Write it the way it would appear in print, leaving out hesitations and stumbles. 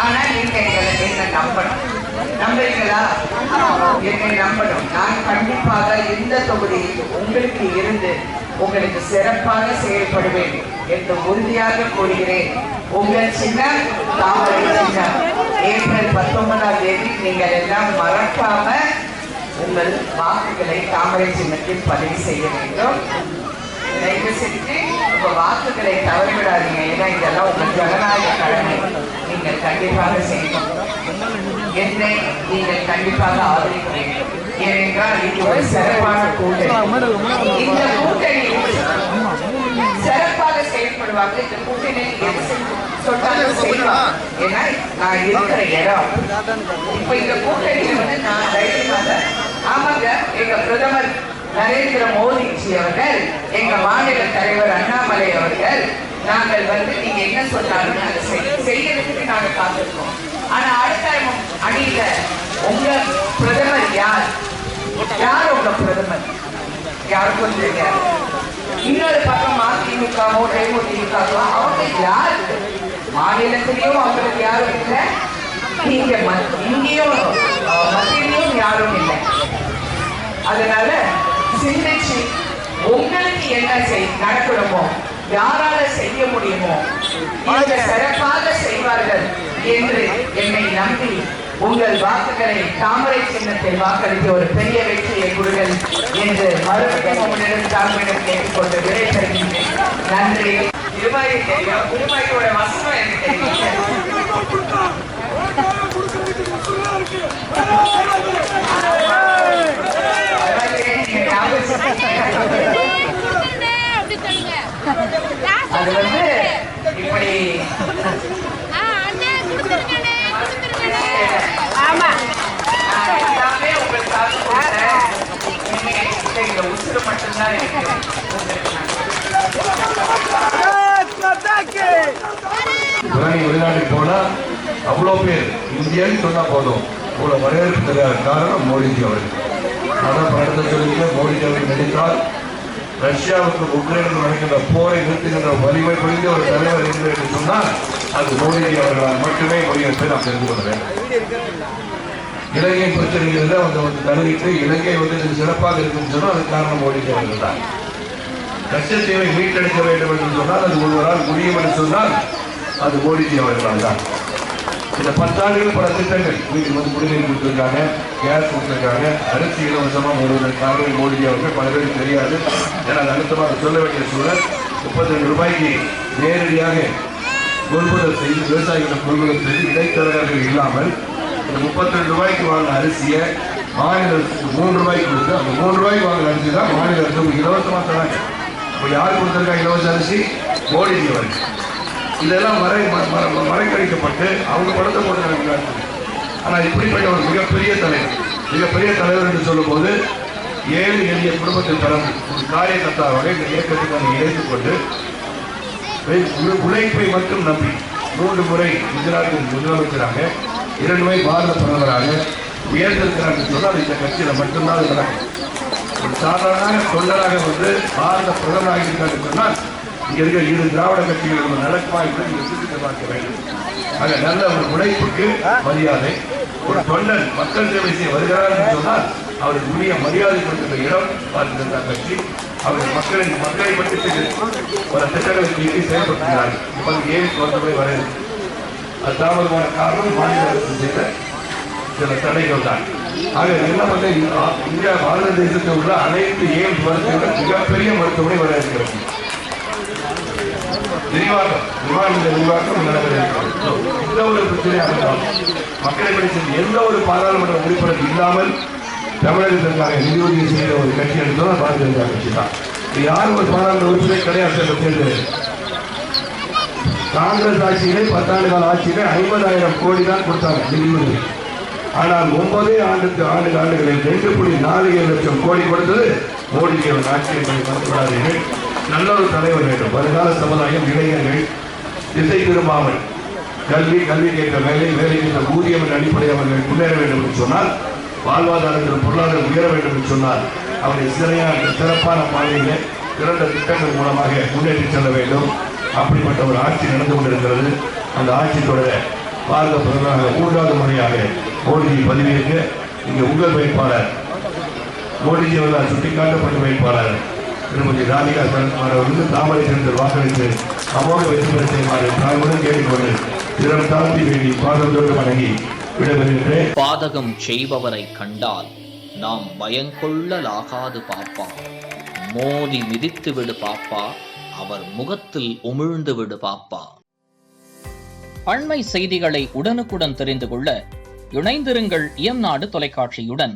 ஆனா நீங்க என்ன நம்பணும். நம்புறீங்களா? என்னை நம்பணும். நான் கண்டிப்பாக இந்த தொகுதியில் உங்களுக்கு இருந்து உங்களுக்கு சிறப்பாக செயல்படுவேன் என்று உறுதியாக கூறுகிறேன். உங்கள் சின்னம் தாமரை சின்னம். ஏப்ரல் 19ஆம் தேதி நீங்கள் எல்லாம் மறக்காம உங்கள் வாக்குகளை தாமரை சின்னத்தில் பதிவு செய்ய வேண்டும். தயவு செஞ்சு உங்க வாக்குகளை தவறிவிடாதீங்க. ஏன்னா இதெல்லாம் உங்க ஜனநாயக கடமை. நீங்கள் கண்டிப்பாக செய்யணும். என்னை நீங்கள் கண்டிப்பாக ஆதரிக்க வேண்டும். ஏனென்றால் இது ஒரு சிறப்பான கூட்டணி. இந்த கூட்டணி சிறப்பாக செயல்படுவாங்க. இந்த கூட்டணி எது சொன்னாலும் செய்வாங்க. ஏன்னா நான் இருக்கிற இடம் இப்ப இந்த கூட்டணியில நான் தைரியமாக ஆமாங்க. எங்க பிரதமர் நரேந்திர மோடிஜி அவர்கள், எங்க மாநில தலைவர் அண்ணாமலை அவர்கள், நாங்கள் நீங்க என்ன சொன்னாலும் அதை செய்யறதுக்கு நாங்க காத்திருக்கோம். ஆனா அடுத்த அணியில உங்க பிரதமர் யார் உங்க பிரதமர் யாருக்கும் தெரியாது. இன்னொரு பக்கம் அதிமுகவோ தேமுதிகவோ அவங்க யாரு மாநிலத்திலையும் அவங்களுக்கு யாரும் இல்லை, இங்கேயும் மத்தியிலையும் யாரும் இல்லை. அதனால சிந்திச்சு உங்களுக்கு என்ன நடக்கணுமோ, யாரால செய்ய முடியுமோ சிறப்பாக செய்வார்கள் என்று என்னை நம்பி உங்கள் வாக்குகளை தாமரை சின்னத்தில் வாக்களித்து ஒரு பெரிய வெற்றியை கொடுங்கள் என்று மறுபடியும் உங்களிடம் தாழ்மையிடம் கேட்டுக்கொண்டு விடை தருகின்றேன். நன்றி. திருவாயை தெரியும், திருவாயோட வசனம் எனக்கு தெரியும். அது இப்படி எல்லாமே உங்களுக்காக உசுறு மட்டும்தான் வெளிநாட்டுக்கு போனா அவ்வளோ பேர் இந்தியான்னு சொன்னா போதும், இவ்வளவு வரவேற்பு தெரியாத காரணம் மோடிஜி அவர்கள். ஆனால் படத்தை சொல்லிக்க மோடிஜி அவர்கள் நினைத்தால் ரஷ்யாவுக்கு உக்ரைனுக்கு நடக்கின்ற போரை நிறுத்துகின்ற வலிமை புரிந்த ஒரு தலைவர் இருந்து என்று சொன்னால் அது மோடிஜி அவர்களால் மட்டுமே முடியும் என்று நாம் தெரிந்து கொள்ள வேண்டும். இலங்கை பிரச்சனைகளில் வந்து தழுவிட்டு இலங்கை சிறப்பாக இருக்குன்னு சொன்னால் அது காரணம் மோடிஜி அவர்கள் தான். லட்சத்தீவை மீட்டெடுக்க வேண்டும் என்று சொன்னால் அது ஒருவரால் முடியும் என்று சொன்னால் அது மோடிஜி அவர்களால் தான். இந்த 10 ஆண்டுகள் பல திட்டங்கள் வீட்டுக்கு குடிநீர் கொடுத்துருக்காங்க, கேஸ் கொடுத்துருக்காங்க, அரிசி இலவசமாக வருவதற்காக மோடிஜி அவர்கள் பல பேருக்கு தெரியாது. ஏன்னா அது அழுத்தமாக சொல்ல வேண்டிய சூழல். 32 ரூபாய்க்கு நேரடியாக கொள்முதல் செய்து விவசாயிகளை கொள்முதல் செய்து இடைத்தரகர்கள் இல்லாமல் இந்த 32 ரூபாய்க்கு வாங்கின அரிசியை மாநில அரசுக்கு 3 ரூபாய்க்கு கொடுத்து அந்த 3 ரூபாய்க்கு வாங்கின அரிசி தான் மாநில அரசுக்கு இலவசமாக தராங்க. இப்போ யார் கொடுத்துருக்காங்க இலவச அரிசி? மோடிஜி அவர்கள். இதெல்லாம் மறைக்கடிக்கப்பட்டு அவங்க படத்தை போட்டு. ஆனால் இப்படிப்பட்ட ஒரு மிகப்பெரிய தலைவர் என்று சொல்லும் போது 7 எளிய குடும்பத்தில் பிறந்து ஒரு காரியகர்த்தாவாக இந்த இயக்கத்துக்கு இணைத்துக் கொண்டு உழைப்பை மட்டும் நம்பி 3 முறை குஜராத்தில் முதலமைச்சராக 2 முறை பாரத பிரதமராக உயர்ந்திருக்கிறார்கள் சொன்னால் இந்த கட்சியில் மட்டும்தான் நடக்கும். ஒரு சாதாரண தொண்டராக பாரத பிரதமராக இருக்கிறார்கள் சொன்னால் இங்க இருக்கிற 2 திராவிட கட்சிகள் நடக்குமா என்று சிந்தித்து பார்க்க வேண்டும். ஆக நல்ல ஒரு உழைப்புக்கு மரியாதை. ஒரு தொண்டன் மக்கள் சேவை செய்ய வருகிறார் என்று சொன்னால் அவருக்கு உரிய மரியாதை கொடுக்கின்ற இடம் பாரதிய ஜனதா கட்சி. அவர்கள் மக்களை பற்றி பல திட்டங்களை தீட்டி செயல்படுத்துகிறார்கள். இப்போது 7 வருடங்களை வர அது தாமதமான காரணம் மாநில அரசு செய்த சில தடைகள் தான். ஆக என்ன இந்தியா பாரத தேசத்தில் உள்ள அனைத்து 7 மருத்துவர்கள் மிகப்பெரிய மருத்துவமனை வர இருக்கிறது. விரிவாக்கம் நடக்கிறது. எந்த ஒரு பிரச்சனையாக இருந்தாலும் மக்களை படித்த எந்த ஒரு பாராளுமன்ற உறுப்பினர் இல்லாமல் தமிழகத்திற்காக நிதி உதவி செய்த ஒரு கட்சி எடுத்தால் பாரதிய ஜனதா கட்சி தான். யாரும் ஒரு பாராளுமன்ற உறுப்பினர் கிடையாது. காங்கிரஸ் ஆட்சியிலே 10 ஆண்டு கால ஆட்சியிலே 50,000 கோடி தான் கொடுத்தாங்க நிதி உதவி. ஆனால் 9 ஆண்டுகளில் 2.47 லட்சம் கோடி கொடுத்தது மோடிஜி அவர் ஆட்சி என்பதை மறந்துவிடாதீர்கள். நல்ல ஒரு தலைவர் வேண்டும். வருகால சமுதாயம் இளைஞர்கள் திசை திரும்பாமல் கல்வி கேட்க வேலை கேட்க ஊதியம் என்ற அடிப்படை அவர்கள் முன்னேற வேண்டும் என்று சொன்னால், வாழ்வாதாரத்தில் பொருளாதாரம் உயர வேண்டும் என்று சொன்னால் அவரை சிறப்பான பாதையிலே சிறந்த திட்டங்கள் மூலமாக முன்னேற்றி செல்ல வேண்டும். அப்படிப்பட்ட ஒரு ஆட்சி நடந்து கொண்டிருக்கிறது. அந்த ஆட்சி தொடர பாரத பிரதமராக 3வது முறையாக மோடிஜி பதவியேற்க இங்கே உங்கள் வேட்பாளர் மோடிஜி அவர்களால் சுட்டிக்காட்டப்பட்ட வேட்பாளர் திருமதி ராதிகா சரத்குமார் அவர்களுக்கு தாமரை சிறந்தர் வாக்களித்து அமோக வெற்றி பெற செய்யுமாறு தாழ்வுடன் கேட்டுக்கொண்டு திறம் தாழ்த்தி வேண்டி பாதத்தோடு வணங்கி விடைபெறுகின்றேன். பாதகம் செய்பவரை கண்டால் நாம் பயங்கொள்ளலாகாது பாப்பா, மோதி மிதித்து விடு பாப்பா, அவர் முகத்தில் உமிழ்ந்து விடு பாப்பா. அண்மை செய்திகளை உடனுக்குடன் தெரிந்து கொள்ள இணைந்திருங்கள் இயம்நாடு தொலைக்காட்சியுடன்.